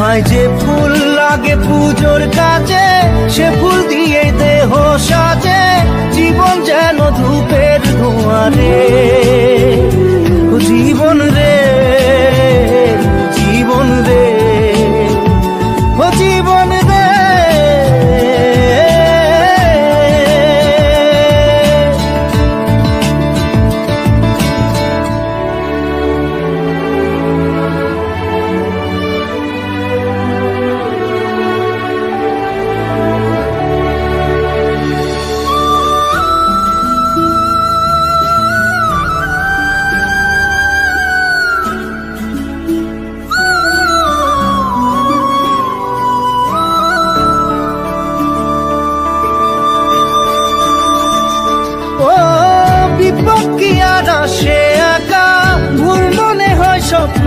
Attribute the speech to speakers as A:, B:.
A: হায় যে ফুল লাগে পুজোর কাজে, সে ফুল দিয়ে দেহ সাজে, জীবন যেন ধূপের ধোঁয়ারে। ও জীবন রে, জীবন রে, ও জীবন রে। বিপদ কি আর আসে একা, ভুল মনে হয় স্বপ্ন